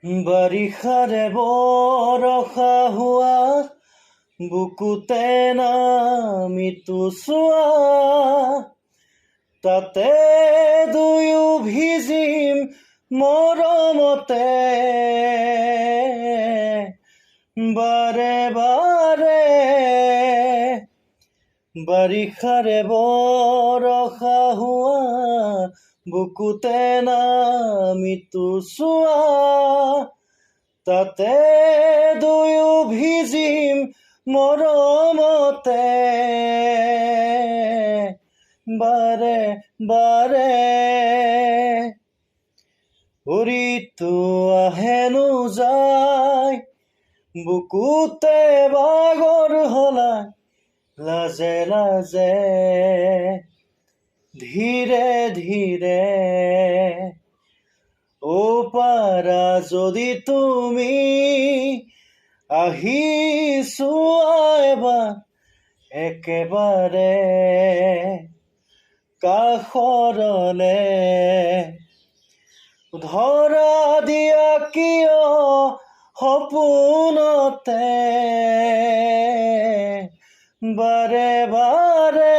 বাৰিষাৰে বৰষা হোৱা বুকুতে নামিতো চোৱা তাতে দুয়ো ভিজিম মৰমতে বাৰে বাৰে বাৰিষাৰে বৰষা হোৱা বুকুতে নামিতো চোৱা তাতে দুয়ো ভিজিম মৰমতে বাৰে বাৰে উৰিতো আহেনো যায় বুকুতে বাগৰ হলাই লাজে লাজে ধীৰে ধীৰে ও পাৰা যদি তুমি আহি চোৱা এবাৰ একেবাৰে কাষৰলে ধৰা দিয়া কিয় সপোনতে বাৰে বাৰে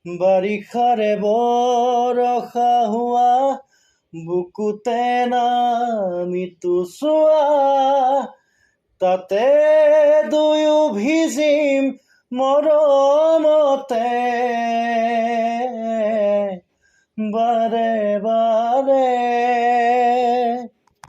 বাৰিষাৰে বৰষা হোৱা বুকুতে নামিতো চোৱা তাতে দুয়ো ভিজিম মৰমতে বাৰে বাৰে